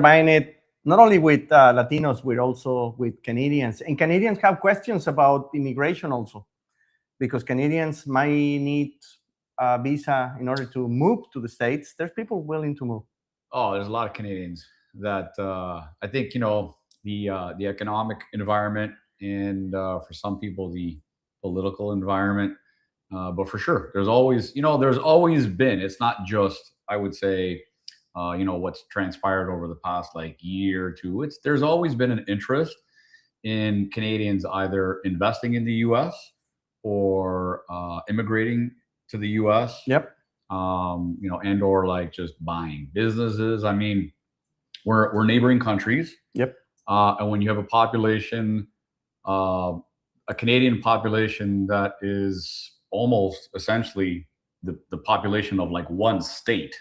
buying it not only with Latinos, but also with Canadians. And Canadians have questions about immigration also, because Canadians might need a visa in order to move to the States. There's people willing to move. Oh, there's a lot of Canadians that I think the economic environment and for some people the political environment. But for sure, there's always been. It's not just, I would say, what's transpired over the past like year or two. There's always been an interest in Canadians either investing in the U.S. or immigrating to the U.S. Yep. And or like just buying businesses. I mean, we're neighboring countries. Yep. And when you have a population, a Canadian population that is almost essentially the population of like one state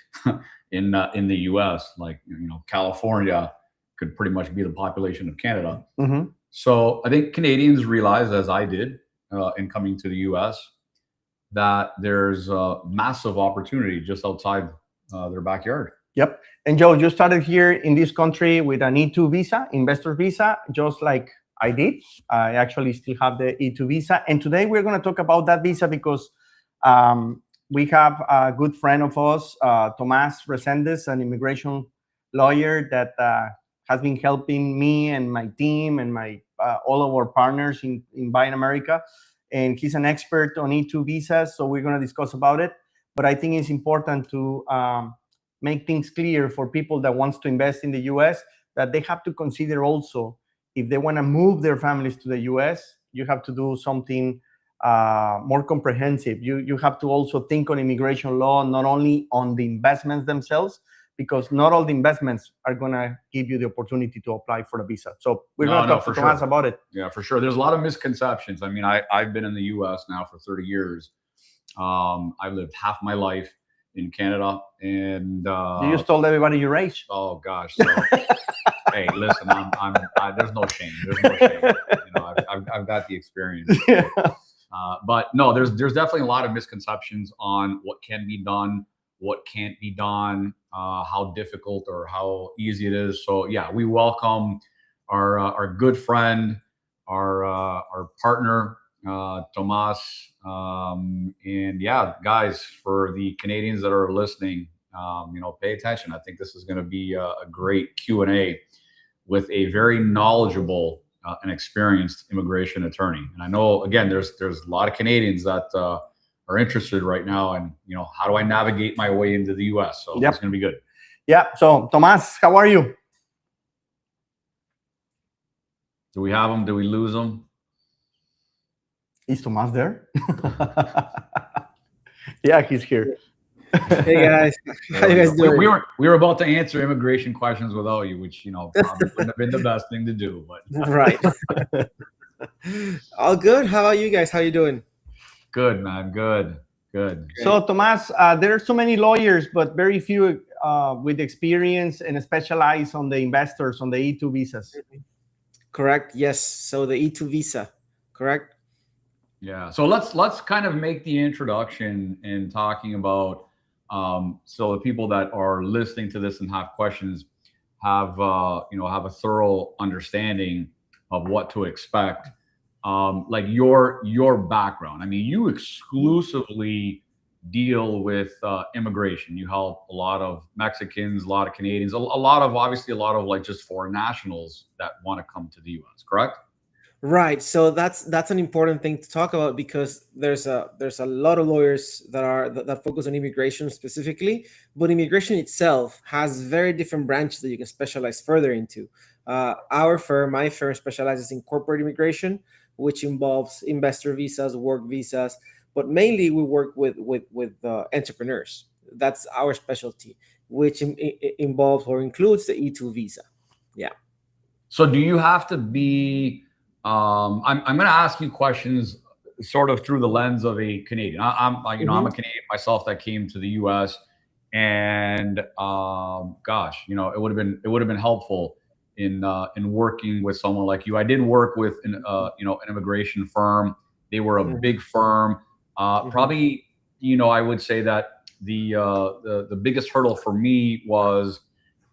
in the U.S., like California could pretty much be the population of Canada. Mm-hmm. So I think Canadians realized, as I did in coming to the U.S., that there's a massive opportunity just outside their backyard. Yep. And Joe, you started here in this country with an E2 visa, investor visa, just like I did. I actually still have the E2 visa. And today we're going to talk about that visa because we have a good friend of us, Tomas Resendez, an immigration lawyer that has been helping me and my team and my all of our partners in Buy in America. And he's an expert on E2 visas, so we're going to discuss about it. But I think it's important to make things clear for people that wants to invest in the U.S. that they have to consider also, if they want to move their families to the U.S., you have to do something more comprehensive. You have to also think on immigration law, not only on the investments themselves, because not all the investments are going to give you the opportunity to apply for a visa. So we're going to talk to Tomas about it. Yeah, for sure. There's a lot of misconceptions. I mean, I've been in the U.S. now for 30 years. I've lived half my life in Canada. And you just told everybody your age. Oh, gosh. So, hey, listen, there's no shame. There's no shame. I've got the experience. Yeah. But no, there's definitely a lot of misconceptions on what can be done, what can't be done, how difficult or how easy it is. So yeah, we welcome our good friend, our partner, Tomas. And yeah, guys, for the Canadians that are listening, pay attention. I think this is going to be a great Q&A with a very knowledgeable and experienced immigration attorney. And I know, again, there's a lot of Canadians that are interested right now, and how do I navigate my way into the U.S.? So Yep. It's going to be good. Yeah. So Tomas, how are you? Do we have him? Do we lose him? Is Tomas there? Yeah, he's here. Hey guys, how you guys doing? We were about to answer immigration questions without you, which probably wouldn't have been the best thing to do. But Right. All good. How about you guys? How you doing? Good, man. Good. So Tomas, there are so many lawyers, but very few with experience and specialize on the investors on the E2 visas. Correct. Yes. So the E2 visa. Correct. Yeah. So let's kind of make the introduction in talking about so the people that are listening to this and have questions have a thorough understanding of what to expect. Like your background. I mean, you exclusively deal with immigration. You help a lot of Mexicans, a lot of Canadians, a lot of like just foreign nationals that want to come to the U.S. Correct? Right. So that's an important thing to talk about, because there's a lot of lawyers that focus on immigration specifically, but immigration itself has very different branches that you can specialize further into. My firm specializes in corporate immigration, which involves investor visas, work visas, but mainly we work with entrepreneurs. That's our specialty, which involves or includes the E2 visa. Yeah. So do you have to be? I'm going to ask you questions sort of through the lens of a Canadian. I'm a Canadian myself that came to the U.S. and gosh, it would have been helpful in working with someone like you. I did work with an immigration firm. They were a big firm. Probably, I would say that the biggest hurdle for me was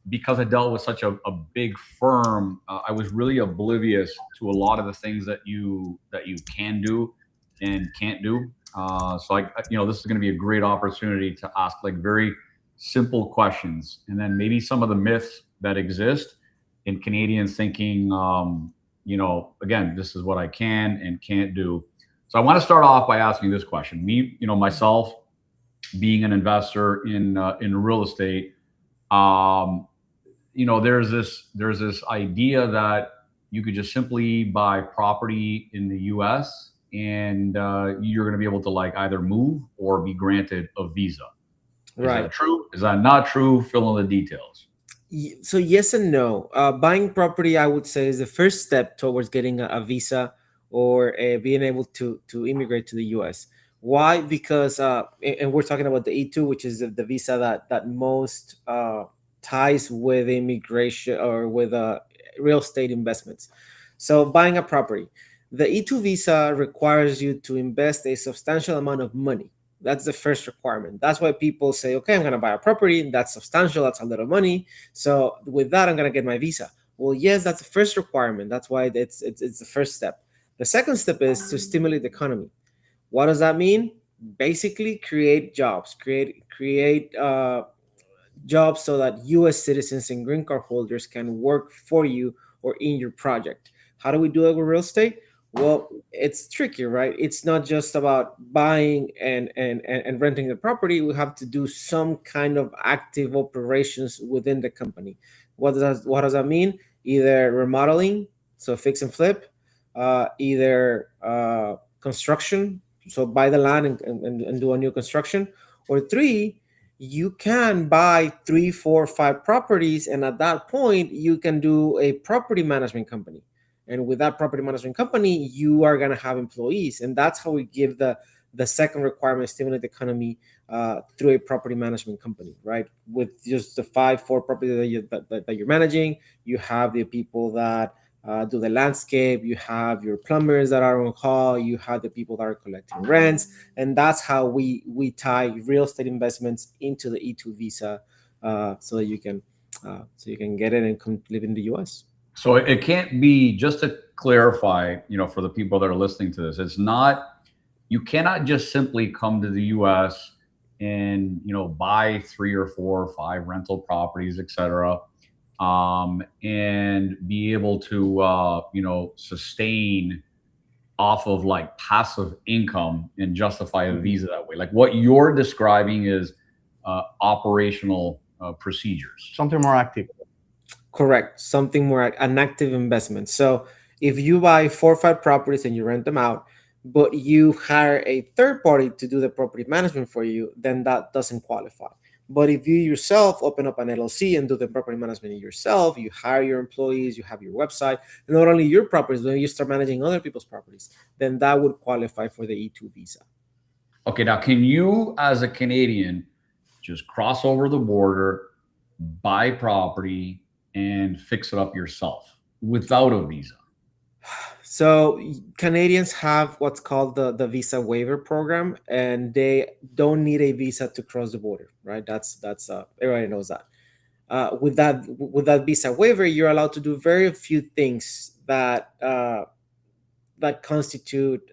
because I dealt with such a big firm, I was really oblivious to a lot of the things that you can do and can't do. So this is going to be a great opportunity to ask like very simple questions, and then maybe some of the myths that exist in Canadians thinking, again, this is what I can and can't do. So I want to start off by asking this question. Me, myself, being an investor in real estate, there's this idea that you could just simply buy property in the U.S. and you're going to be able to like either move or be granted a visa. Is Right. that true? Is that not true? Fill in the details. So yes and no. Buying property, I would say, is the first step towards getting a visa or being able to immigrate to the U.S. Why? Because and we're talking about the E2, which is the visa that most ties with immigration or with real estate investments. So buying a property, the E2 visa requires you to invest a substantial amount of money. That's the first requirement. That's why people say, okay, I'm going to buy a property. That's substantial. That's a lot of money. So with that, I'm going to get my visa. Well, yes, that's the first requirement. That's why it's the first step. The second step is to stimulate the economy. What does that mean? Basically, create jobs, create jobs so that U.S. citizens and green card holders can work for you or in your project. How do we do it with real estate? Well, it's tricky, right? It's not just about buying and renting the property. We have to do some kind of active operations within the company. What does that mean? Either remodeling, so fix and flip, either construction, so buy the land and do a new construction, or three, you can buy 3, 4, 5 properties, and at that point, you can do a property management company. And with that property management company, you are going to have employees, and that's how we give the second requirement: stimulate the economy through a property management company, right? With just the 5, 4 properties that you're managing, you have the people that do the landscape, you have your plumbers that are on call, you have the people that are collecting rents, and that's how we tie real estate investments into the E2 visa, so that you can get it and come live in the U.S. So it can't be, just to clarify, for the people that are listening to this, it's not, you cannot just simply come to the U.S. and, buy 3 or 4 or 5 rental properties, et cetera, and be able to, sustain off of like passive income and justify a visa that way. Like what you're describing is operational procedures. Something more active. Correct. Something more an active investment. So if you buy 4 or 5 properties and you rent them out, but you hire a third party to do the property management for you, then that doesn't qualify. But if you yourself open up an LLC and do the property management yourself, you hire your employees, you have your website, and not only your properties, but you start managing other people's properties, then that would qualify for the E2 visa. Okay, now can you, as a Canadian, just cross over the border, buy property, and fix it up yourself without a visa? So Canadians have what's called the visa waiver program, and they don't need a visa to cross the border, right? That's everybody knows that. With that visa waiver, you're allowed to do very few things that constitute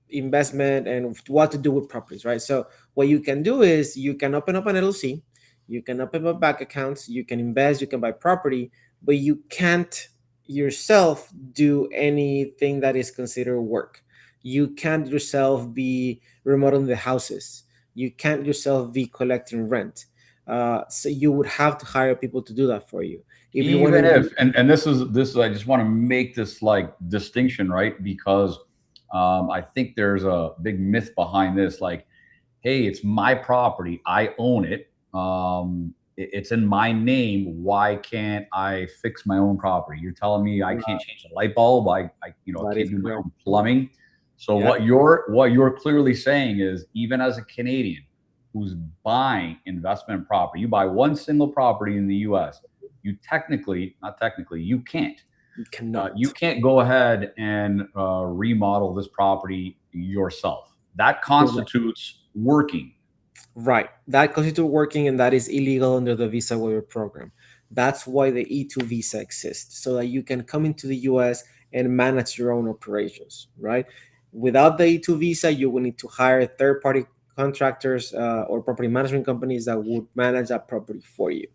investment and what to do with properties, right? So what you can do is you can open up an LLC, you can open up bank accounts, you can invest, you can buy property, but you can't yourself do anything that is considered work. You can't yourself be remodeling the houses. You can't yourself be collecting rent. So you would have to hire people to do that for you. If you want to, and this is I just want to make this like distinction, right? Because I think there's a big myth behind this. Like, hey, it's my property, I own it. It's in my name. Why can't I fix my own property? You're telling me I can't change the light bulb. I can't do my own plumbing. So what you're clearly saying is, even as a Canadian who's buying investment property, you buy one single property in the U.S., you you can't. You cannot. You can't go ahead and remodel this property yourself. That constitutes working. Right. That constitutes working, and that is illegal under the visa waiver program. That's why the E2 visa exists, so that you can come into the US and manage your own operations, right? Without the E2 visa, you will need to hire third-party contractors or property management companies that would manage that property for you.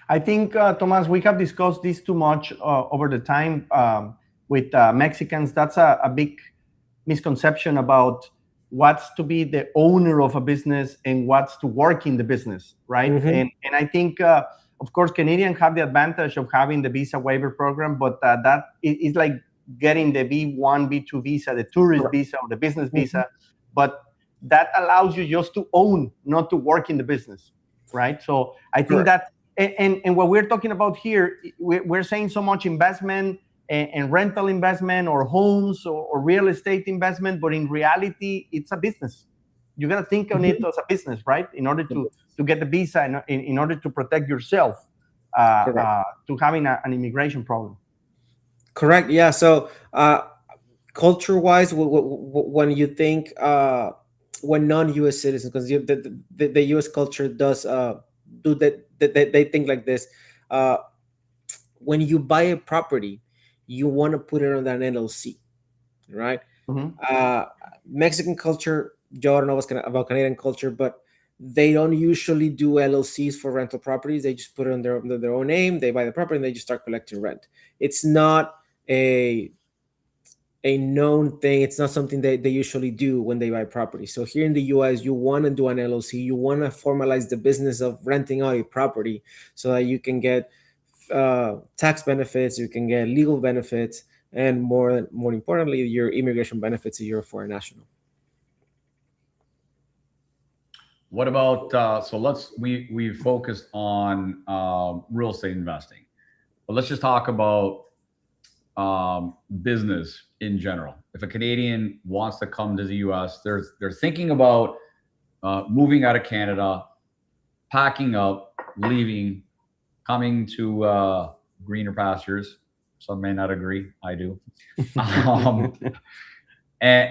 I think, Thomas, we have discussed this too much over the time with Mexicans. That's a big misconception about what's to be the owner of a business and what's to work in the business, right? And I think, of course, Canadians have the advantage of having the visa waiver program, but that is like getting the B1, B2 visa, the tourist visa or the business visa. But that allows you just to own, not to work in the business, right? So I think that, and what we're talking about here, we're saying so much investment and rental investment or homes or real estate investment, but in reality, it's a business. You got to think on it as a business, right? In order to get the visa, and in order to protect yourself to having an immigration problem. Correct. Yeah. So culture-wise, when you think when non-U.S. citizens, because the U.S. culture does do that, they think like this. When you buy a property, you want to put it on an LLC, right? Mexican culture, Joe, I don't know what's about Canadian culture, but they don't usually do LLCs for rental properties. They just put it under their own name. They buy the property and they just start collecting rent. It's not a known thing. It's not something that they usually do when they buy property. So here in the US, you want to do an LLC. You want to formalize the business of renting out a property so that you can get tax benefits, you can get legal benefits, and more importantly, your immigration benefits if you're a foreign national. What about so we focused on real estate investing, but let's just talk about business in general. If a Canadian wants to come to the US, they're thinking about moving out of Canada, packing up, leaving, coming to greener pastures. Some may not agree. I do. And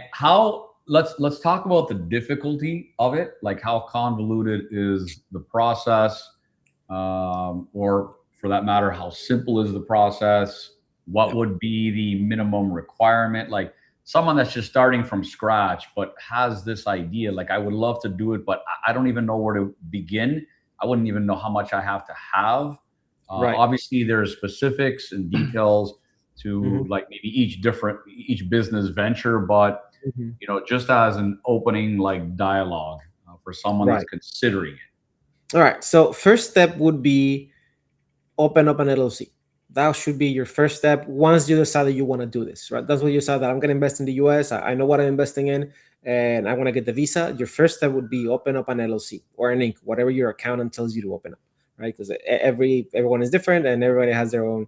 let's talk about the difficulty of it, like how convoluted is the process, or for that matter, how simple is the process? What would be the minimum requirement? Like someone that's just starting from scratch, but has this idea, like I would love to do it, but I don't even know where to begin. I wouldn't even know how much I have to have. Obviously, there's specifics and details to like maybe each business venture, but you know, just as an opening like dialogue for someone that's considering it. All right. So first step would be open up an LLC. That should be your first step once you decide that you want to do this, right? That's what you said, that I'm going to invest in the US. I know what I'm investing in and I want to get the visa. Your first step would be open up an LLC or an Inc., whatever your accountant tells you to open up, right? Because everyone is different and everybody has their own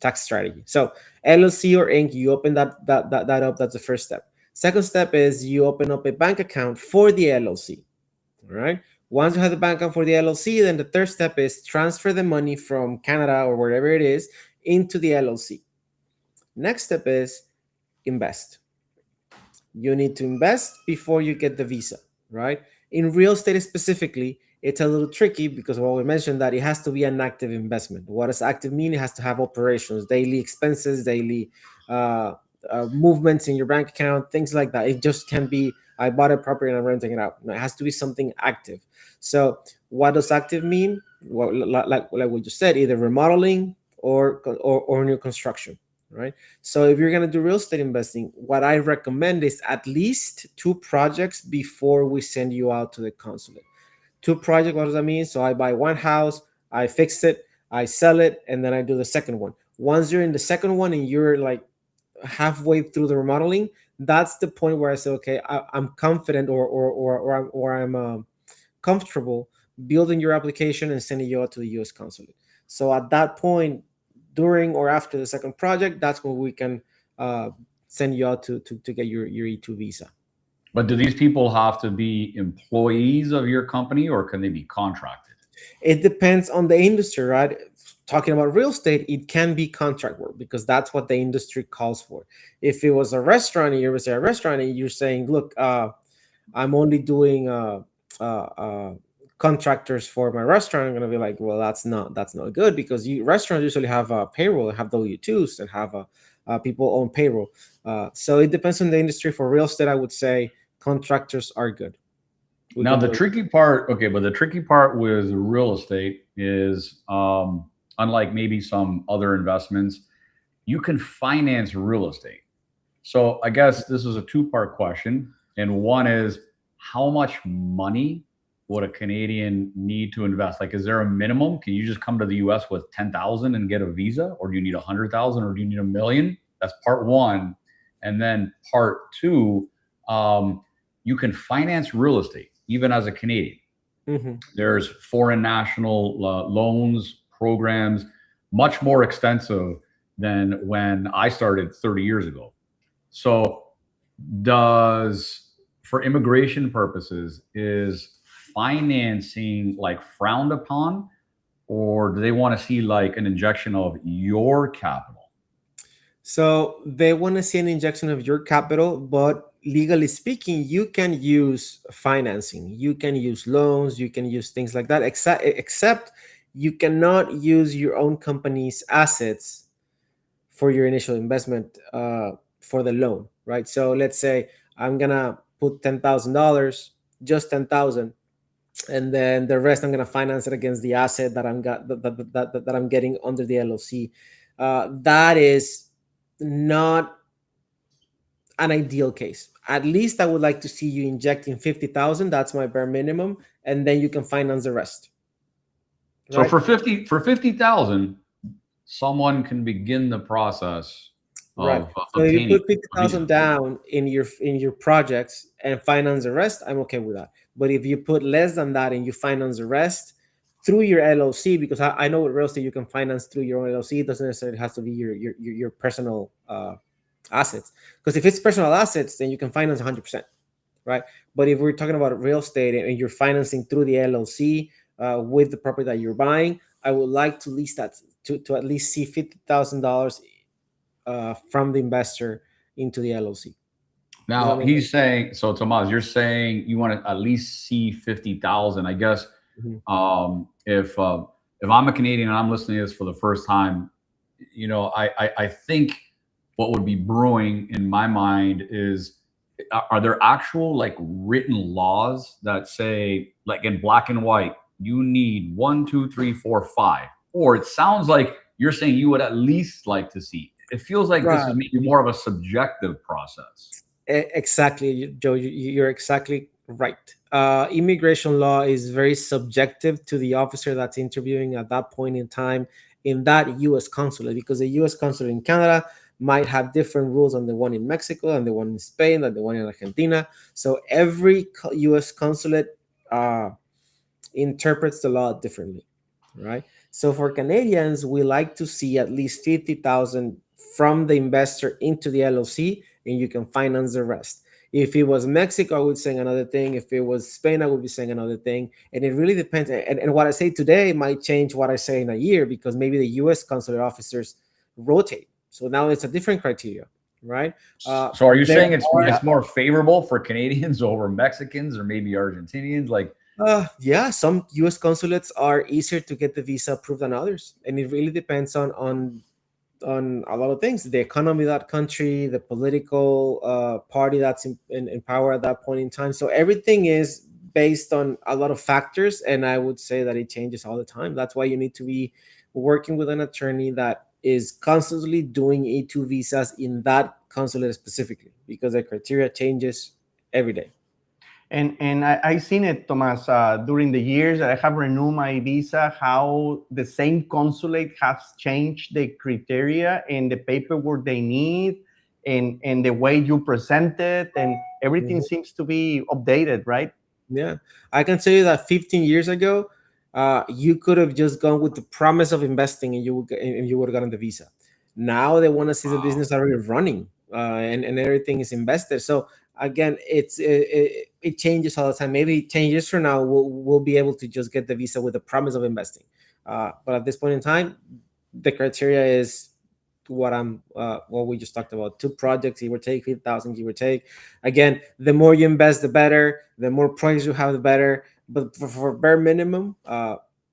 tax strategy. So LLC or Inc., you open that up. That's the first step. Second step is you open up a bank account for the LLC, all right? Once you have the bank account for the LLC, then the third step is transfer the money from Canada or wherever it is into the LLC. Next step is invest. You need to invest before you get the visa, right? In real estate specifically, it's a little tricky because, well, we mentioned that it has to be an active investment. What does active mean? It has to have operations, daily expenses, daily movements in your bank account, things like that. It just can't be, I bought a property and I'm renting it out. No, it has to be something active. So what does active mean? Well, like we just said, either remodeling or new construction, right? So if you're going to do real estate investing, what I recommend is at least 2 projects before we send you out to the consulate. 2 projects, what does that mean? So I buy one house, I fix it, I sell it, and then I do the second one. Once you're in the second one and you're like halfway through the remodeling, that's the point where I say, okay, I'm confident or I'm comfortable building your application and sending you out to the U.S. consulate. So at that point, during or after the second project, that's when we can send you out to get your E2 visa. But do these people have to be employees of your company or can they be contracted? It depends on the industry, right? Talking about real estate, it can be contract work because that's what the industry calls for. If it was a restaurant and you're saying, look, I'm only doing contractors for my restaurant, I'm going to be like, well, that's not good, because restaurants usually have a payroll, have W-2s, and have people on payroll. So it depends on the industry. For real estate, I would say contractors are good. Now the tricky part, okay, but the tricky part with real estate is, unlike maybe some other investments, you can finance real estate. So I guess this is a two-part question. And one is, how much money would a Canadian need to invest? Like, is there a minimum? Can you just come to the US with 10,000 and get a visa? Or do you need 100,000, or do you need $1 million? That's part one. And then part two, you can finance real estate even as a Canadian. Mm-hmm. There's foreign national loans, programs, much more extensive than when I started 30 years ago. So for immigration purposes, is financing like frowned upon, or do they want to see like an injection of your capital? So they want to see an injection of your capital, but legally speaking, you can use financing, you can use loans, you can use things like that, except you cannot use your own company's assets for your initial investment, for the loan, right? So let's say I'm gonna put $10,000, just 10,000, and then the rest I'm gonna finance it against the asset that I'm getting under the LLC. That is not an ideal case. At least I would like to see you injecting 50,000. That's my bare minimum, and then you can finance the rest. Right? So for 50,000, someone can begin the process of right. So if you put 50,000 down in your projects and finance the rest, I'm okay with that. But if you put less than that and you finance the rest through your LLC, because I know with real estate you can finance through your own LLC, it doesn't necessarily have to be your personal assets. Because if it's personal assets, then you can finance 100%, right? But if we're talking about real estate and you're financing through the LLC with the property that you're buying, I would like to lease that to at least see $50,000 from the investor into the LLC. Now he's saying, so Tomas, you're saying you want to at least see 50,000. I guess if I'm a Canadian and I'm listening to this for the first time, you know, I think what would be brewing in my mind is, are there actual like written laws that say, like in black and white, you need 1, 2, 3, 4, 5? Or it sounds like you're saying you would at least like to see. It feels like this is maybe more of a subjective process. Exactly, Joe. You're exactly right. Immigration law is very subjective to the officer that's interviewing at that point in time in that U.S. consulate, because the U.S. consulate in Canada might have different rules than the one in Mexico and the one in Spain and the one in Argentina. So every U.S. consulate interprets the law differently, right? So for Canadians, we like to see at least 50,000 from the investor into the LLC, and you can finance the rest. If it was Mexico, I would say another thing. If it was Spain, I would be saying another thing. And it really depends. And what I say today might change what I say in a year, because maybe the U.S. consulate officers rotate. So now it's a different criteria, right? So are you saying it's more favorable for Canadians over Mexicans or maybe Argentinians? Like, yeah, some U.S. consulates are easier to get the visa approved than others, and it really depends on a lot of things: the economy of that country, the political party that's in power at that point in time. So everything is based on a lot of factors, and I would say that it changes all the time. That's why you need to be working with an attorney that is constantly doing E2 visas in that consulate specifically, because the criteria changes every day. And I've seen it, Tomas, during the years that I have renewed my visa, how the same consulate has changed the criteria and the paperwork they need and the way you present it, and everything seems to be updated, right? Yeah, I can tell you that 15 years ago, you could have just gone with the promise of investing and you would have gotten the visa. Now they want to see the business already running and everything is invested. So again, it changes all the time. Maybe 10 years from now, we'll be able to just get the visa with the promise of investing. But at this point in time, the criteria is what we just talked about. 2 projects, give or take, 50,000, give or take. Again, the more you invest, the better. The more projects you have, the better. But for bare minimum,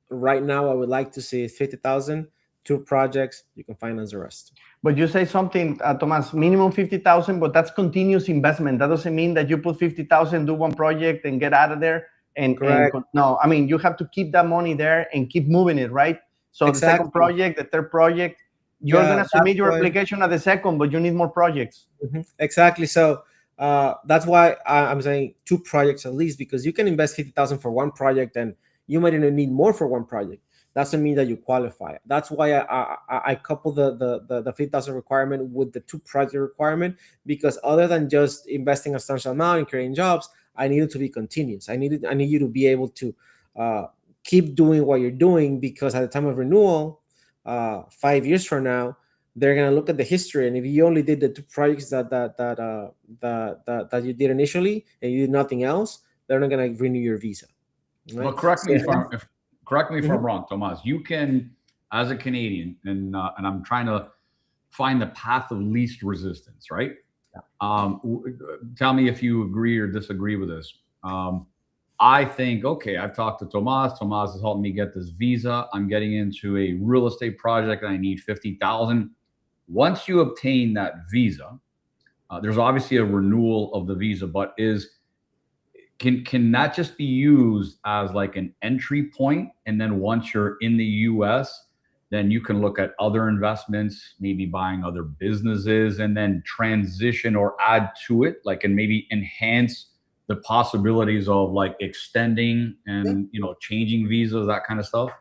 right now, I would like to see 50,000, 2 projects. You can finance the rest. But you say something, Tomas, minimum 50,000, but that's continuous investment. That doesn't mean that you put 50,000, do one project and get out of there. Correct. No, I mean, you have to keep that money there and keep moving it, right? So the Exactly. second project, the third project, you're going to submit your application at the second, but you need more projects. Exactly. So that's why I'm saying 2 projects at least, because you can invest 50,000 for one project and you might even need more for one project. Doesn't mean that you qualify. That's why I couple the 50,000 requirement with the 2 project requirement, because other than just investing a substantial amount and creating jobs, I need it to be continuous. I need you to be able to keep doing what you're doing, because at the time of renewal, 5 years from now, they're gonna look at the history, and if you only did the 2 projects that you did initially and you did nothing else, they're not gonna renew your visa. Right? Well, correct me if I'm wrong, Tomas. You can, as a Canadian, and I'm trying to find the path of least resistance, right? Yeah. Tell me if you agree or disagree with this. I think, okay, I've talked to Tomas. Tomas has helped me get this visa. I'm getting into a real estate project and I need 50,000. Once you obtain that visa, there's obviously a renewal of the visa, but can that just be used as like an entry point? And then once you're in the US, then you can look at other investments, maybe buying other businesses, and then transition or add to it, like, and maybe enhance the possibilities of like extending and, changing visas, that kind of stuff.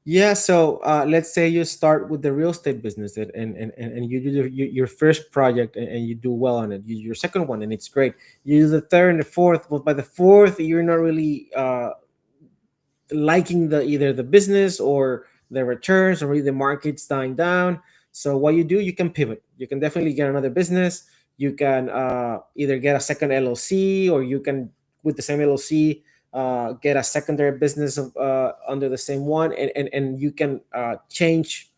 Yeah. So let's say you start with the real estate business and you do your first project and you do well on it. You do your second one and it's great. You do the third and the fourth, but by the fourth, you're not really liking either the business or the returns, or really the market's dying down. So what you do, you can pivot. You can definitely get another business. You can either get a second LLC, or you can, with the same LLC, get a secondary business under the same one, and you can change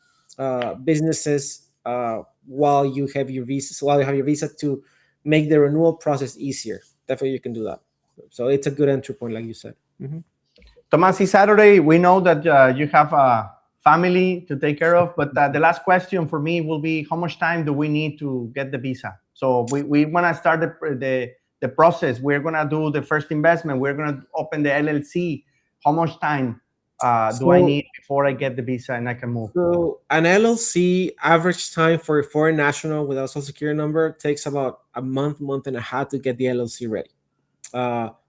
businesses while you have your visa, to make the renewal process easier. Definitely, you can do that. So it's a good entry point, like you said. Mm-hmm. Tomas, it's Saturday. We know that you have a family to take care of, but the last question for me will be, how much time do we need to get the visa? So we want to start the process. We're going to do the first investment. We're going to open the LLC. How much time do I need before I get the visa and I can move? So an LLC, average time for a foreign national without social security number, takes about a month and a half to get the LLC ready.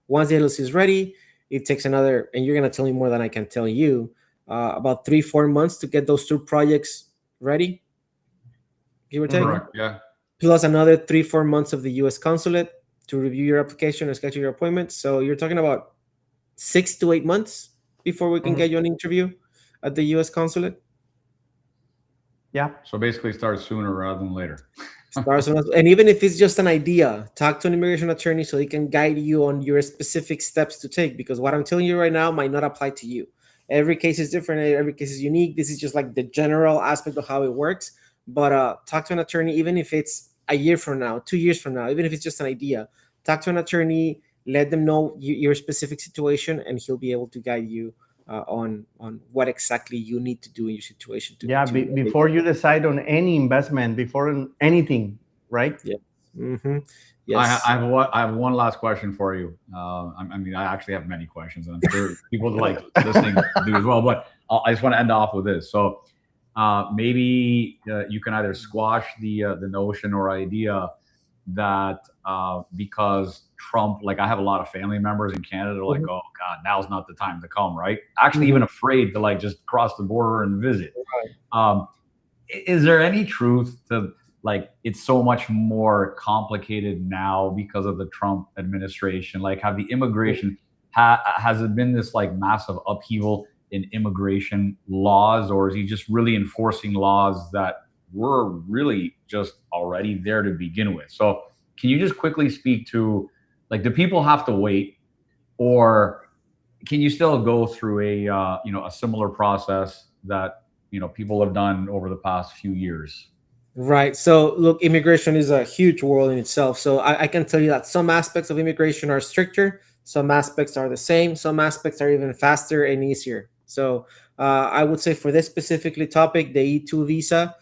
Once the LLC is ready, it takes another, and you're going to tell me more than I can tell you, about 3-4 months to get those 2 projects ready, give or take. Correct, yeah. Plus another 3-4 months of the U.S. Consulate to review your application and schedule your appointment. So you're talking about 6 to 8 months before we can get you an interview at the U.S. Consulate. Yeah. So basically start sooner rather than later. And even if it's just an idea, talk to an immigration attorney so he can guide you on your specific steps to take, because what I'm telling you right now might not apply to you. Every case is different. Every case is unique. This is just like the general aspect of how it works. But talk to an attorney, even if it's a year from now, 2 years from now, even if it's just an idea. Talk to an attorney, let them know your specific situation, and he'll be able to guide you on what exactly you need to do in your situation. Before you decide on any investment, before anything, right? Yeah. Mm-hmm. Yes. I have one last question for you. I mean, I actually have many questions, and I'm sure people like listening do as well. But I just want to end off with this. So maybe you can either squash the notion or idea that because Trump, like, I have a lot of family members in Canada, they're like, oh God, now's not the time to come, right? Actually, even afraid to like just cross the border and visit. Right. Is there any truth to, like, it's so much more complicated now because of the Trump administration? Like, have the immigration, has it been this like massive upheaval in immigration laws, or is he just really enforcing laws that were really just already there to begin with? So can you just quickly speak to, like, do people have to wait, or can you still go through a similar process that, people have done over the past few years? Right. So look, immigration is a huge world in itself. So I can tell you that some aspects of immigration are stricter, Some aspects are the same. Some aspects are even faster and easier. So I would say for this specifically topic, the E2 visa,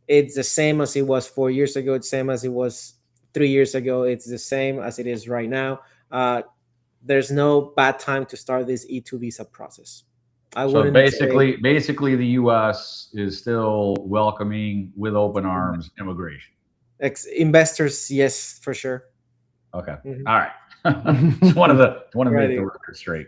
it's the same as it was 4 years ago. It's the same as it was 3 years ago. It's the same as it is right now. There's no bad time to start this E2 visa process. I So wouldn't say basically, the U.S. is still welcoming with open arms immigration. investors, yes, for sure. Okay, Mhm. all right. Just want to make Ready. the record straight.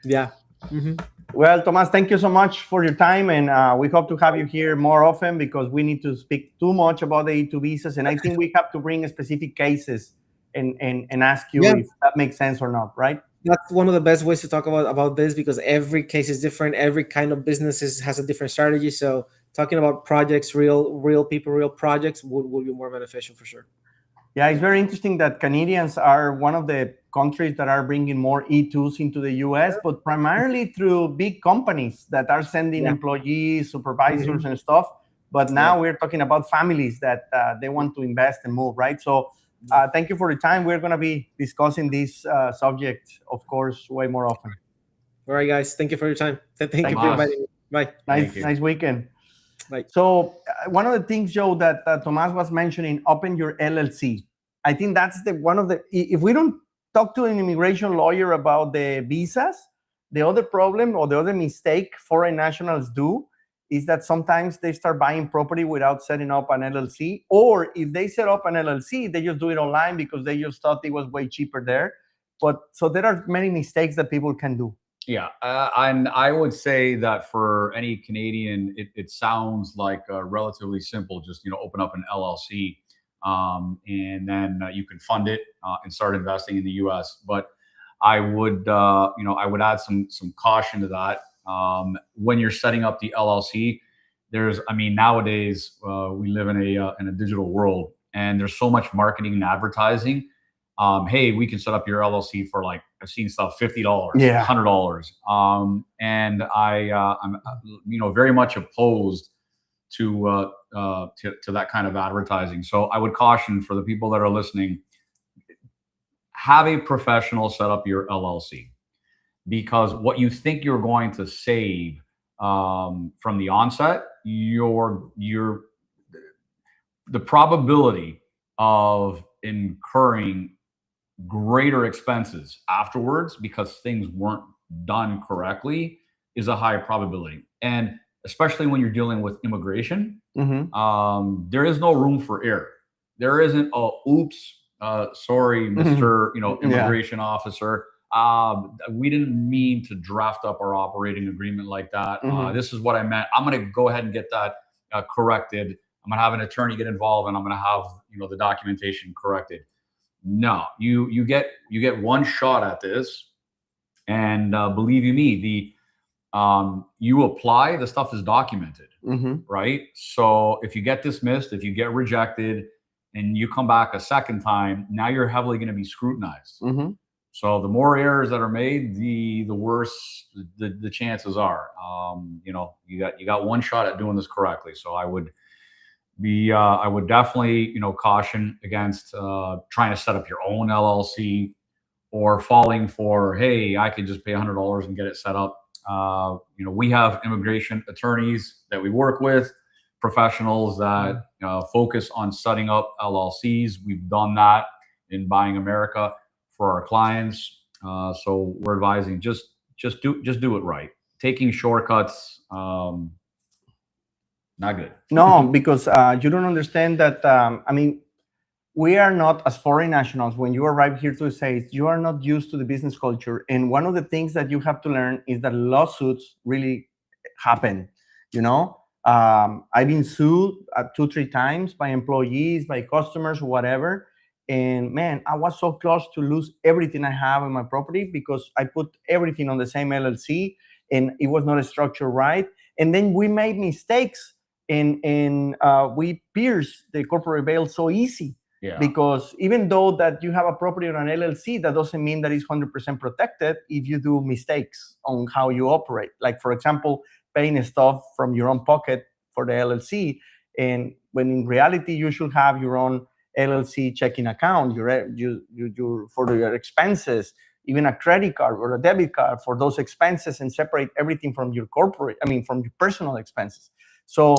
Yeah. Mhm. Well, Tomas, thank you so much for your time, and we hope to have you here more often because we need to speak too much about the E2 visas, and I think we have to bring specific cases and ask you Yeah, if that makes sense or not, right? that's one of the best ways to talk about this because every case is different. Every kind of has a different strategy. So talking about projects, real people, real projects would be more beneficial for sure. Yeah, it's very interesting that Canadians are one of the countries that are bringing more E2s into the US, but primarily through big companies that are sending Yeah. employees, supervisors, Mhm. and stuff. But now Yeah. we're talking about families that they want to invest and move, right? So thank you for your time. We're going to be discussing this subject, of course, way more often. All right, guys. Thank you for your time. Thank you for Tomas, inviting me. Bye. thank you. Nice weekend. Bye. So one of the things, Joe, that Tomas was mentioning, open your LLC. I think that's one of the. If we don't talk to an immigration lawyer about the visas, the other problem or the other mistake foreign nationals do is that sometimes they start buying property without setting up an LLC, or if they set up an LLC, they just do it online because they just thought it was way cheaper there. But so there are many mistakes that people can do. Yeah, and I would say that for any Canadian, it sounds like relatively simple. Just open up an LLC, and then you can fund it and start investing in the U.S. But I would I would add some caution to that. When you're setting up the LLC, nowadays we live in a digital world, and there's so much marketing and advertising. Hey, we can set up your LLC for, like, I've seen stuff $50, Yeah. $100, and I'm very much opposed to that kind of advertising. So I would caution for the people that are listening: have a professional set up your LLC, because what you think you're going to save from the onset, the probability of incurring greater expenses afterwards because things weren't done correctly is a high probability. And especially when you're dealing with immigration, there is no room for error. There isn't, oh, oops, sorry, Mr. Immigration officer. We didn't mean to draft up our operating agreement like that. This is what I meant. I'm going to go ahead and get that corrected. I'm going to have an attorney get involved, and I'm going to have the documentation corrected. No, you get one shot at this, and believe you me, you apply, the stuff is documented, right? So if you get dismissed, if you get rejected, and you come back a second time, now you're heavily going to be scrutinized. So the more errors that are made, the worse the chances are. You got one shot at doing this correctly. So I would definitely caution against trying to set up your own LLC or falling for, hey, I could just pay $100 and get it set up. We have immigration attorneys that we work with, professionals that focus on setting up LLCs. We've done that in Buying America for our clients. So we're advising just do it right. Taking shortcuts, not good. No, because you don't understand that. We are not, as foreign nationals, when you arrive here to the States, you are not used to the business culture. And one of the things that you have to learn is that lawsuits really happen. I've been sued 2-3 times by employees, by customers, whatever. And man, I was so close to lose everything I have in my property because I put everything on the same LLC and it was not structured right. And then we made mistakes and we pierced the corporate veil so easy. Yeah. Because even though that you have a property on an LLC, that doesn't mean that it's 100% protected if you do mistakes on how you operate. Like, for example, paying stuff from your own pocket for the LLC, and when in reality you should have your own LLC checking account, for your expenses, even a credit card or a debit card for those expenses and separate everything from your from your personal expenses. So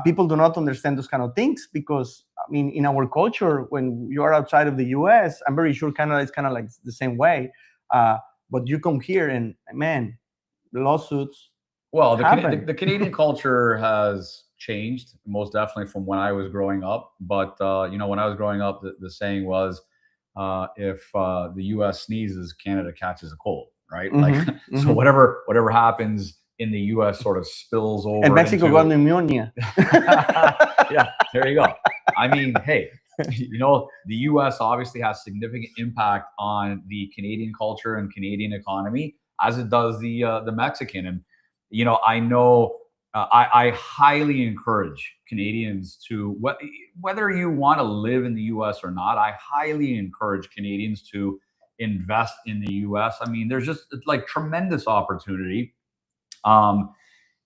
people do not understand those kind of things because, in our culture, when you are outside of the US, I'm very sure Canada is kind of like the same way. But you come here and, man, lawsuits. Well, the Canadian culture has changed most definitely from when I was growing up. But, when I was growing up, the saying was, if the U.S. sneezes, Canada catches a cold, right? So whatever happens in the U.S. sort of spills over. And Mexico got pneumonia. Yeah, there you go. Hey, the U.S. obviously has significant impact on the Canadian culture and Canadian economy, as it does the Mexican. And I know I highly encourage Canadians to, whether you want to live in the U.S. or not, I highly encourage Canadians to invest in the U.S. There's just like tremendous opportunity. And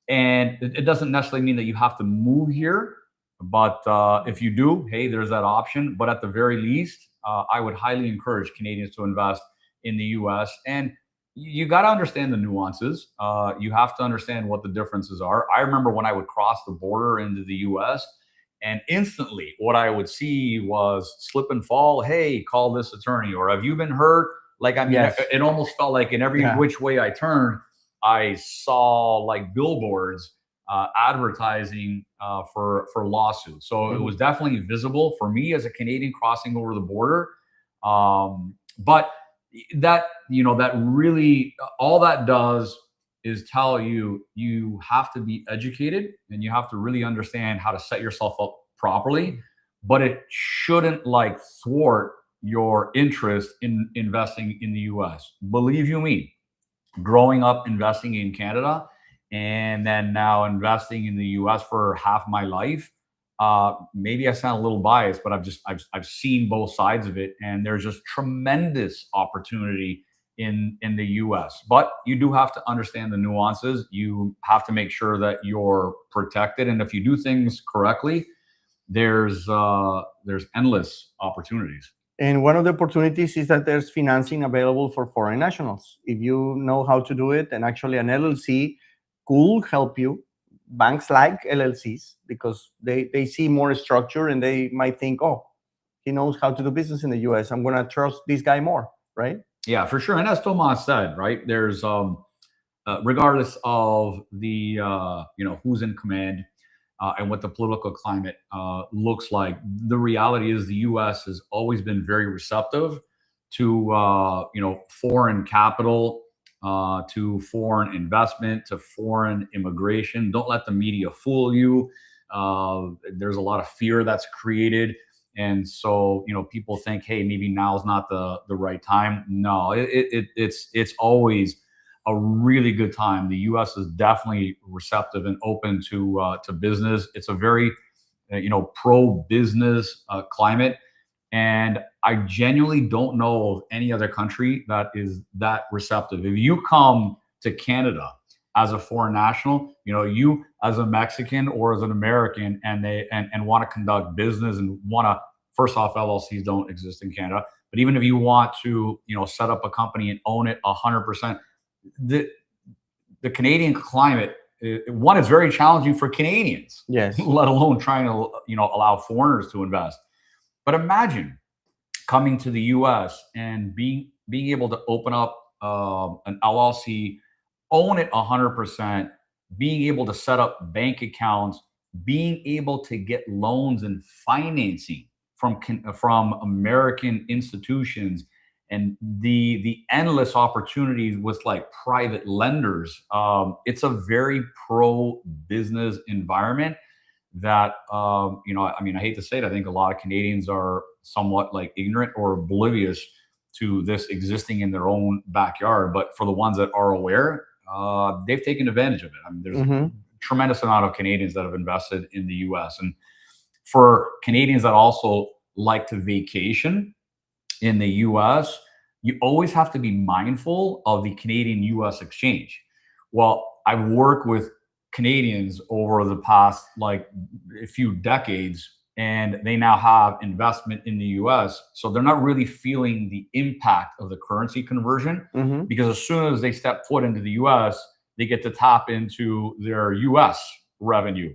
it doesn't necessarily mean that you have to move here, but if you do, hey, there's that option. But at the very least, I would highly encourage Canadians to invest in the U.S. And you got to understand the nuances. You have to understand what the differences are. I remember when I would cross the border into the U.S., and instantly what I would see was slip and fall. Hey, call this attorney, or have you been hurt? Yes. It almost felt like in every which way I turned, I saw like billboards advertising for lawsuits. So it was definitely visible for me as a Canadian crossing over the border. But that really, all that does is tell you have to be educated and you have to really understand how to set yourself up properly, but it shouldn't thwart your interest in investing in the US. Believe you me, growing up investing in Canada and then now investing in the US for half my life, maybe I sound a little biased, but I've seen both sides of it, and there's just tremendous opportunity in the US. But you do have to understand the nuances. You have to make sure that you're protected, and if you do things correctly, there's endless opportunities. And one of the opportunities is that there's financing available for foreign nationals. If you know how to do it, and actually an LLC could help you. Banks like LLCs because they see more structure and they might think, oh, he knows how to do business in the US. I'm going to trust this guy more, right? Yeah, for sure. And as Tomas said, right, there's regardless of the who's in command and what the political climate looks like, the reality is the U.S. has always been very receptive to foreign capital, to foreign investment, to foreign immigration. Don't let the media fool you. There's a lot of fear that's created. And so, people think, hey, maybe now's not the right time. No, it's always a really good time. The U.S. is definitely receptive and open to business. It's a very, pro-business climate. And I genuinely don't know of any other country that is that receptive. If you come to Canada as a foreign national, you as a Mexican or as an American, and want to conduct business and want to, first off, LLCs don't exist in Canada, but even if you want to, set up a company and own it 100%, the Canadian climate, one, is very challenging for Canadians, yes, let alone trying to, allow foreigners to invest. But imagine coming to the U.S. and being able to open up an LLC, own it 100%, being able to set up bank accounts, being able to get loans and financing from American institutions, and the endless opportunities with private lenders. It's a very pro-business environment that, I hate to say it, I think a lot of Canadians are somewhat ignorant or oblivious to this existing in their own backyard. But for the ones that are aware, they've taken advantage of it. There's a tremendous amount of Canadians that have invested in the U.S. And for Canadians that also like to vacation in the U.S., you always have to be mindful of the Canadian-U.S. exchange. Well, I've worked with Canadians over the past a few decades, and they now have investment in the US. So they're not really feeling the impact of the currency conversion, because as soon as they step foot into the US, they get to tap into their US revenue.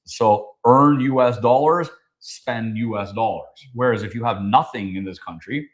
So earn US dollars, spend US dollars. Whereas if you have nothing in this country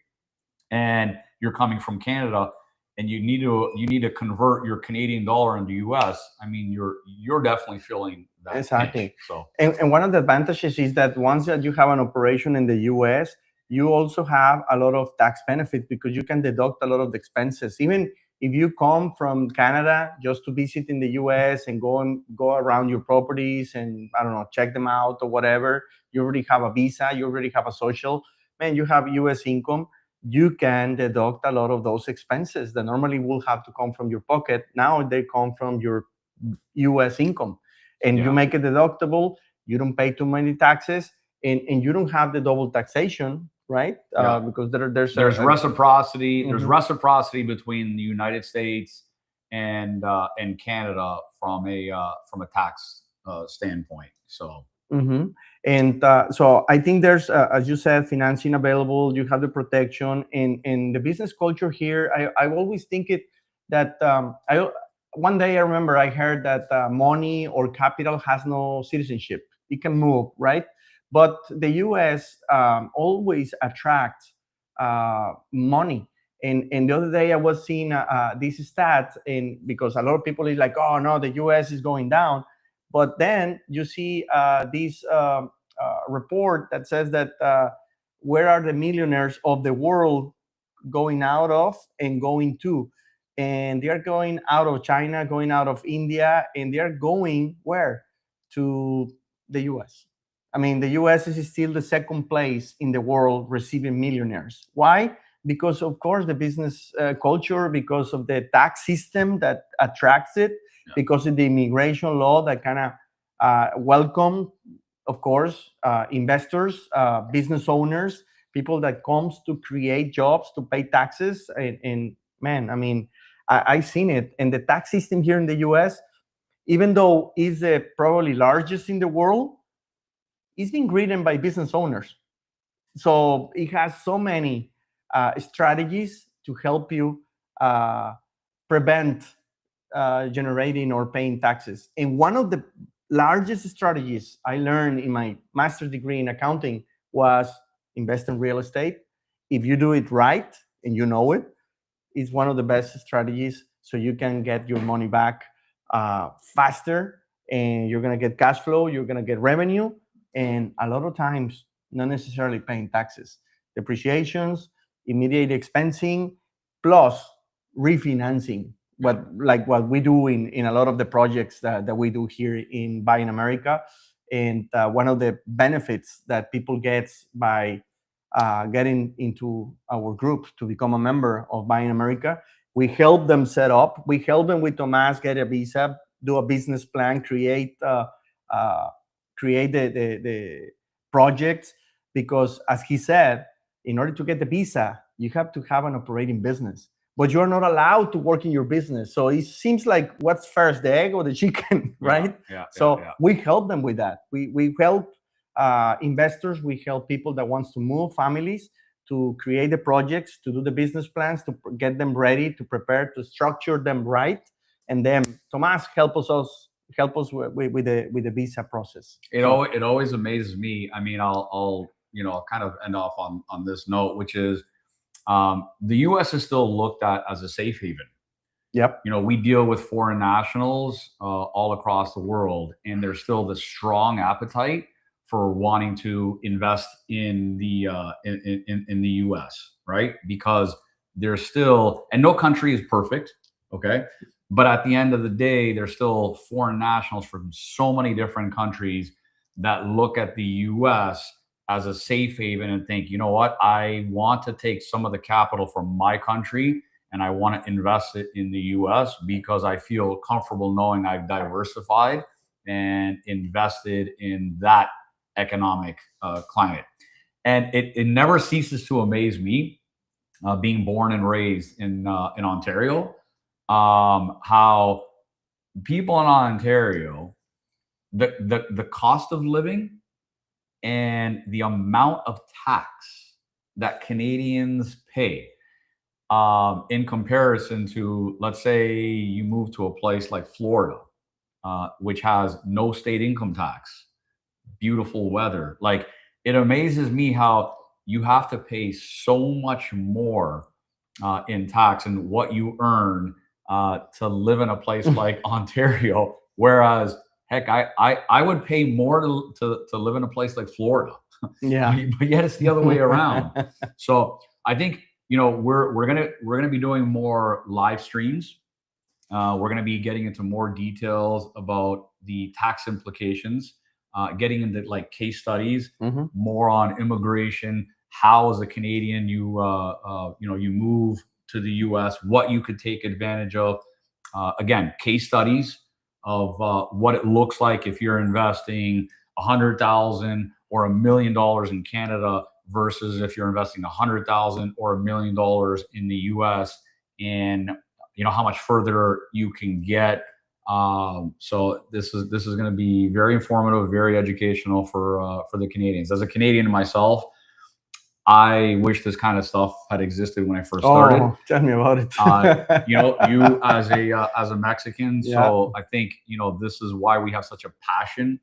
and you're coming from Canada and you need to convert your Canadian dollar into US, I mean, you're definitely feeling that. Exactly. So and one of the advantages is that once that you have an operation in the US, you also have a lot of tax benefits because you can deduct a lot of the expenses. Even if you come from Canada just to visit in the US and go around your properties and, I don't know, check them out or whatever, you already have a visa, you already have a social, man, you have US income, you can deduct a lot of those expenses that normally will have to come from your pocket. Now they come from your US income, and you make it deductible. You don't pay too many taxes, and you don't have the double taxation, right? Because there's reciprocity. There's reciprocity between the United States and Canada from a tax standpoint. So. And so I think there's, as you said, financing available. You have the protection, and the business culture here. I always think that one day I remember I heard that money or capital has no citizenship. It can move, right? But the U.S. Always attracts money. And the other day I was seeing this stat, and because a lot of people is like, oh no, the U.S. is going down. But then you see this report that says that where are the millionaires of the world going out of and going to? And they are going out of China, going out of India, and they are going where? To the US. I mean, the US is still the second place in the world receiving millionaires. Why? Because, of course, the business culture, because of the tax system that attracts it, because of the immigration law that kind of welcome, of course, investors, business owners, people that comes to create jobs, to pay taxes. And man, I mean, I've seen it. And the tax system here in the US, even though it's probably largest in the world, it's been written by business owners. So it has so many strategies to help you prevent generating or paying taxes. And one of the largest strategies I learned in my master's degree in accounting was invest in real estate. If you do it right and you know it, it's one of the best strategies, so you can get your money back faster, and you're going to get cash flow, you're going to get revenue, and a lot of times not necessarily paying taxes, depreciations, immediate expensing, plus refinancing, what we do in a lot of the projects that we do here in Buy in America. And one of the benefits that people get by getting into our group to become a member of Buy in America, we help them set up. We help them with Tomas get a visa, do a business plan, create the projects. Because as he said, in order to get the visa, you have to have an operating business, but you're not allowed to work in your business. So it seems like, what's first, the egg or the chicken, right? We help them with that. We help investors, we help people that wants to move, families, to create the projects, to do the business plans, to get them ready, to prepare, to structure them right. And then Tomas help us with the visa process. It always amazes me. I mean, I'll kind of end off on this note, which is the U.S. is still looked at as a safe haven. Yep. We deal with foreign nationals all across the world, and there's still this strong appetite for wanting to invest in the U.S., right? Because there's still, and no country is perfect, okay? But at the end of the day, there's still foreign nationals from so many different countries that look at the U.S. as a safe haven and think, you know what, I want to take some of the capital from my country and I want to invest it in the U.S. because I feel comfortable knowing I've diversified and invested in that economic climate. And it never ceases to amaze me, being born and raised in Ontario, how people in Ontario, the cost of living and the amount of tax that Canadians pay in comparison to, let's say, you move to a place like Florida, which has no state income tax, beautiful weather. Like, it amazes me how you have to pay so much more in tax and what you earn to live in a place like Ontario. Whereas, heck, I would pay more to live in a place like Florida. Yeah. But yet it's the other way around. So I think, we're gonna be doing more live streams. We're gonna be getting into more details about the tax implications, getting into like case studies, more on immigration. How, as a Canadian, you move to the U.S., what you could take advantage of. Again, case studies of what it looks like if you're investing $100,000 or $1 million in Canada versus if you're investing $100,000 or $1 million in the U.S., and how much further you can get. So this is going to be very informative, very educational for the Canadians. As a Canadian myself, I wish this kind of stuff had existed when I first started. Oh, tell me about it. You as a Mexican, so I think this is why we have such a passion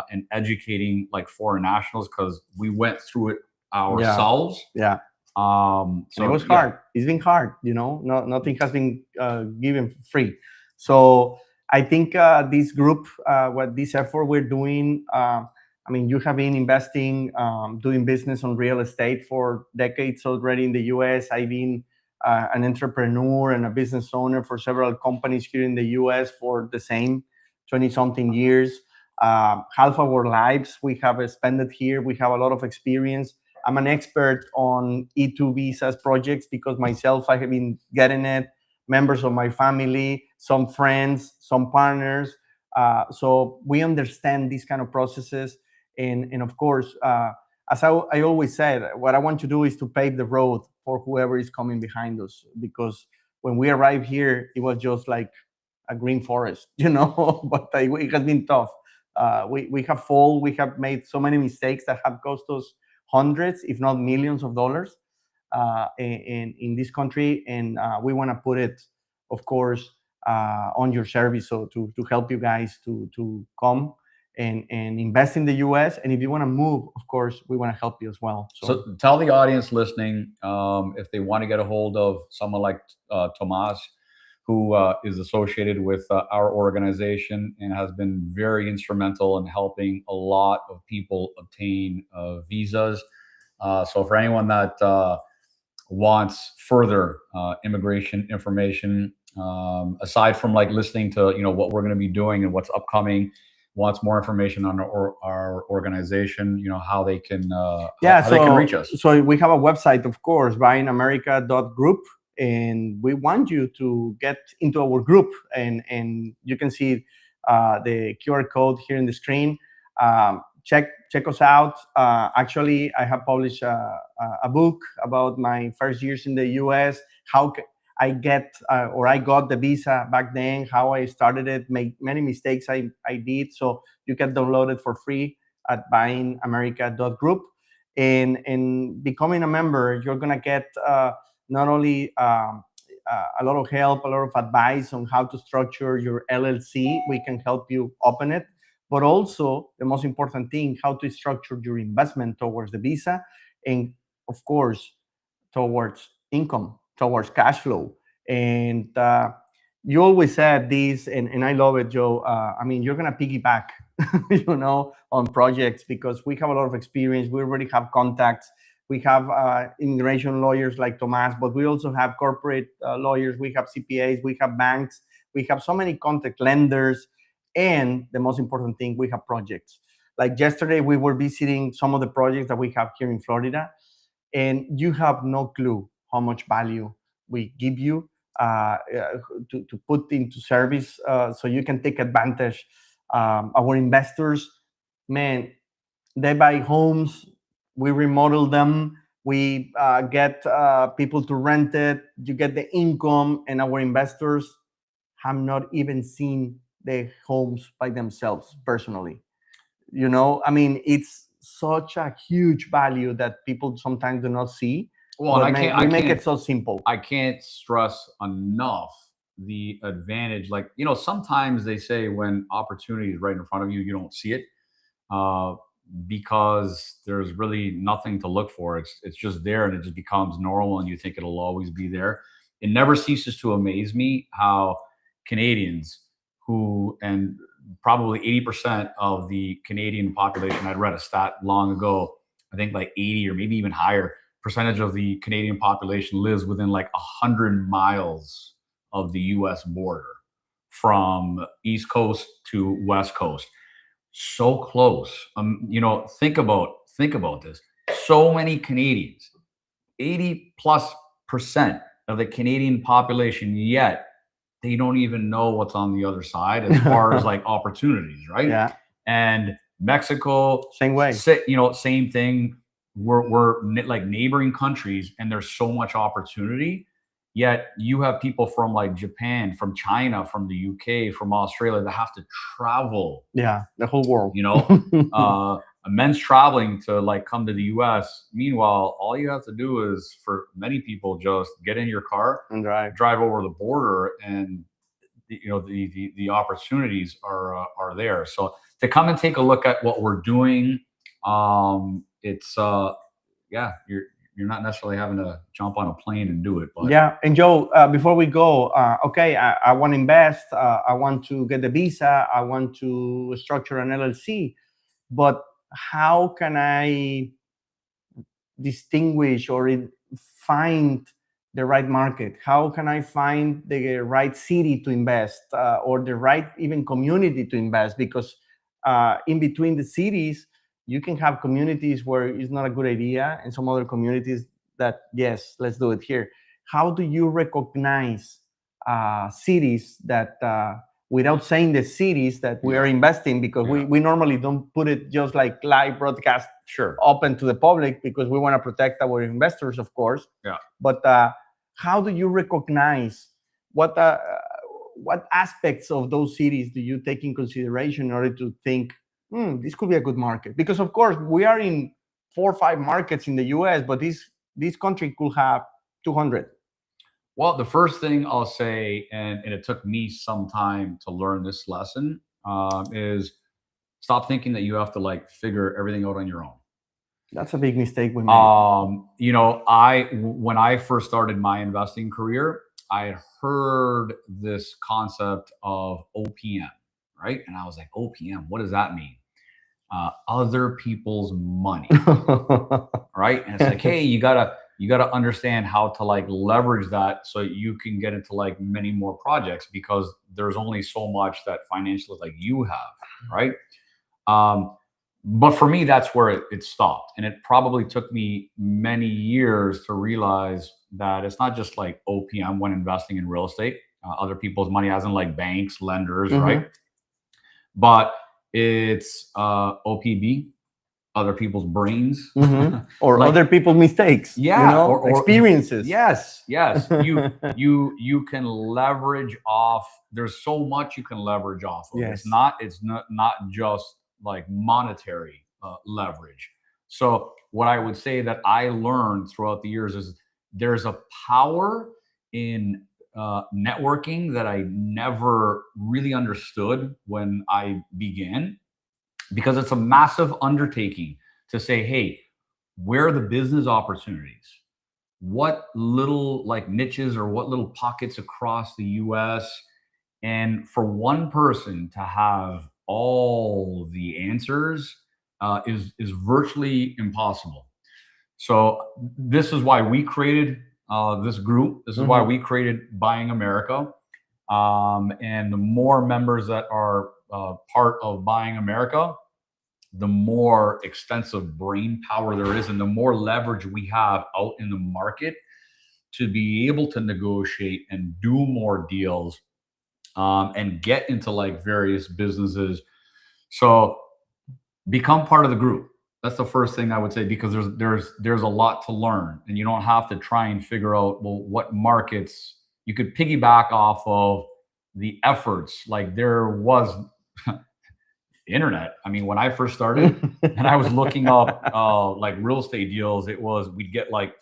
in educating like foreign nationals, because we went through it ourselves. Yeah. So it was hard. It's been hard. Nothing has been given free. So I think this group, this effort we're doing. You have been investing, doing business on real estate for decades already in the U.S. I've been an entrepreneur and a business owner for several companies here in the U.S. for the same 20-something years. Half of our lives we have spent here. We have a lot of experience. I'm an expert on E2 visas projects because myself, I have been getting it, members of my family, some friends, some partners. So we understand these kind of processes. And of course, as I always said, what I want to do is to pave the road for whoever is coming behind us. Because when we arrived here, it was just like a green forest, but it has been tough. We have fallen, we have made so many mistakes that have cost us hundreds, if not millions of dollars in this country. And we want to put it, of course, on your service. So to help you guys to come and invest in the US. And if you want to move, of course, we want to help you as well. So tell the audience listening, if they want to get a hold of someone like Tomas, who is associated with our organization and has been very instrumental in helping a lot of people obtain visas. So for anyone that wants further immigration information, aside from like listening to what we're going to be doing and what's upcoming, wants more information on our organization, how they can how they can reach us. So we have a website, of course, buyingamerica.group, and we want you to get into our group, and you can see the QR code here in the screen. Check us out. Actually, I have published a book about my first years in the US, how I got the visa back then, how I started it, made many mistakes I did. So you can download it for free at buyingamerica.group. And becoming a member, you're going to get not only a lot of help, a lot of advice on how to structure your LLC. We can help you open it. But also, the most important thing, how to structure your investment towards the visa. And of course, towards income, towards cash flow. And you always said this, and I love it, Joe. You're going to piggyback, on projects, because we have a lot of experience. We already have contacts. We have immigration lawyers like Tomas, but we also have corporate lawyers. We have CPAs. We have banks. We have so many contact lenders. And the most important thing, we have projects. Like yesterday, we were visiting some of the projects that we have here in Florida. And you have no clue how much value we give you to put into service, so you can take advantage. Our investors, man, they buy homes, we remodel them, we get people to rent it, you get the income, and our investors have not even seen the homes by themselves personally. It's such a huge value that people sometimes do not see. Well, But and we make it so simple. I can't stress enough the advantage. Like, you know, sometimes they say when opportunity is right in front of you, you don't see it because there's really nothing to look for. It's just there, and it just becomes normal, and you think it'll always be there. It never ceases to amaze me how Canadians who, and probably 80% of the Canadian population, I'd read a stat long ago, I think like 80 or maybe even higher percentage of the Canadian population lives within like 100 miles of the US border from East Coast to West Coast. So close. You know, think about this. So many Canadians, 80+% of the Canadian population, yet they don't even know what's on the other side as far as like opportunities, right? Yeah. And Mexico, Same way. You know, same thing. We're like neighboring countries, and there's so much opportunity. Yet you have people from like Japan, from China, from the UK, from Australia that have to travel. Yeah, the whole world. You know, immense traveling to like come to the US. Meanwhile, all you have to do is, for many people, just get in your car And drive over the border, and you know the opportunities are there. So to come and take a look at what we're doing, it's yeah, you're not necessarily having to jump on a plane and do it. But yeah. And Joe, before we go, okay, I want to invest. I want to get the visa. I want to structure an LLC. But how can I distinguish or find the right market? How can I find the right city to invest or the right even community to invest? Because in between the cities, you can have communities where it's not a good idea, and some other communities that, yes, let's do it here. How do you recognize cities that, without saying the cities that we are investing, because we normally don't put it just like live broadcast open to the public, because we want to protect our investors, of course. Yeah. But how do you recognize what aspects of those cities do you take in consideration in order to think, this could be a good market? Because of course we are in 4 or 5 markets in the US, but this country could have 200. Well, the first thing I'll say, and it took me some time to learn this lesson, is stop thinking that you have to like figure everything out on your own. That's a big mistake we made. You know, when I first started my investing career, I had heard this concept of OPM, right? And I was like, OPM, what does that mean? Other people's money, right? And it's like, hey, you gotta understand how to like leverage that so you can get into like many more projects, because there's only so much that financially like you have, right? But for me, that's where it stopped. And it probably took me many years to realize that it's not just like OPM when investing in real estate, other people's money, as in like banks, lenders, right? But it's OPB, other people's brains, or like, other people's mistakes, yeah, you know, or experiences. Yes. You can leverage off. There's so much you can leverage off of. Yes. It's not just like monetary leverage. So what I would say that I learned throughout the years is there's a power in networking that I never really understood when I began, because it's a massive undertaking to say, hey, where are the business opportunities? What little like niches or what little pockets across the US? And for one person to have all the answers is virtually impossible. So this is why we created this group. This is why we created Buying America. And the more members that are part of Buying America, the more extensive brain power there is, and the more leverage we have out in the market to be able to negotiate and do more deals and get into like various businesses. So become part of the group. That's the first thing I would say, because there's a lot to learn, and you don't have to try and figure out, well, what markets you could piggyback off of the efforts. Like there was internet. I mean, when I first started and I was looking up like real estate deals, we'd get like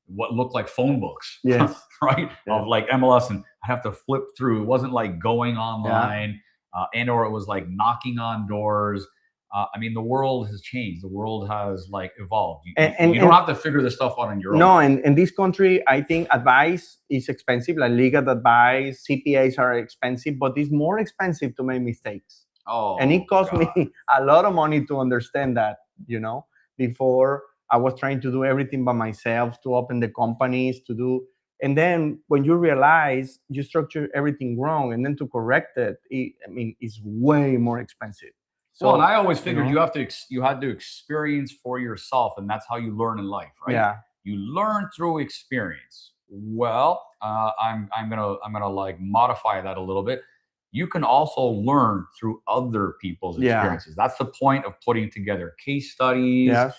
what looked like phone books, Yes. right? Yeah. Of like MLS, and I have to flip through. It wasn't like going online, and or it was like knocking on doors. I mean, the world has changed. The world has like evolved. You don't have to figure this stuff out on your own. No, and in this country, I think advice is expensive. Like legal advice, CPAs are expensive, but it's more expensive to make mistakes. Oh, and it cost God. me a lot of money to understand that, before I was trying to do everything by myself, to open the companies, to do. And then when you realize you structure everything wrong, and then to correct it, it's way more expensive. So, and I always figured you had to experience for yourself, and that's how you learn in life, right? Yeah. You learn through experience. Well, I'm gonna like modify that a little bit. You can also learn through other people's experiences. That's the point of putting together case studies. Yes.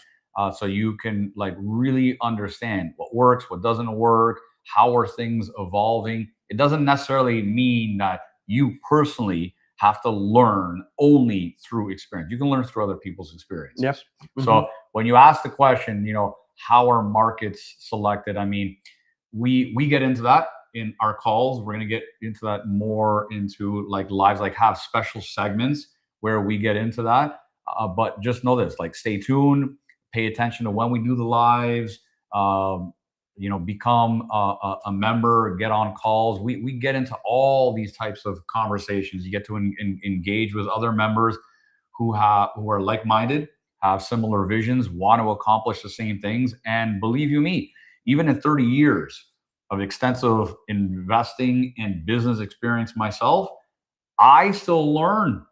So you can like really understand what works, what doesn't work, how are things evolving. It doesn't necessarily mean that you personally have to learn only through experience. You can learn through other people's experiences. Yep. So when you ask the question, how are markets selected? I mean, we get into that in our calls. We're going to get into that more into like lives, like have special segments where we get into that. But just know this, like stay tuned, pay attention to when we do the lives, become a member, get on calls. We get into all these types of conversations. You get to engage with other members who are like-minded, have similar visions, want to accomplish the same things. And believe you me, even in 30 years of extensive investing and business experience myself, I still learn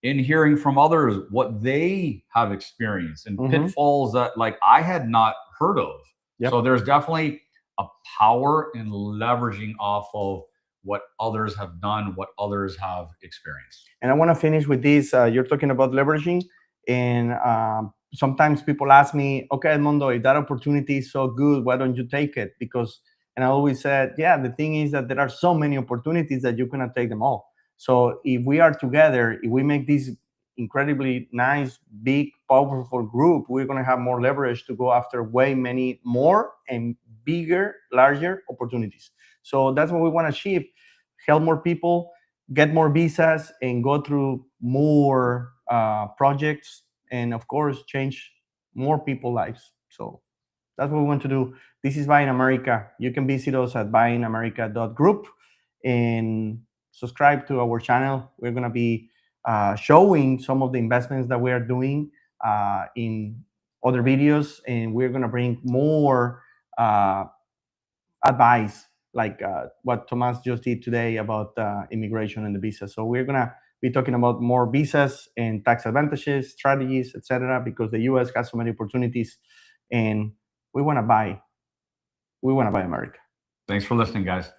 in hearing from others what they have experienced and pitfalls that like I had not heard of. Yep. So there's definitely a power in leveraging off of what others have done, what others have experienced. And I want to finish with this. You're talking about leveraging, and sometimes people ask me, okay, Edmundo, if that opportunity is so good, why don't you take it? And I always said, yeah, the thing is that there are so many opportunities that you cannot take them all. So if we are together, if we make this incredibly nice, big, powerful group, we're going to have more leverage to go after way many more and bigger, larger opportunities. So that's what we want to achieve: help more people, get more visas, and go through more projects, and of course, change more people's lives. So that's what we want to do. This is Buy in America. You can visit us at buyinamerica.group and subscribe to our channel. We're going to be showing some of the investments that we are doing in other videos, and we're going to bring more advice like what Tomas just did today about immigration and the visa. So we're going to be talking about more visas and tax advantages, strategies, etc., because the U.S. has so many opportunities, and we want to buy America. Thanks for listening, guys.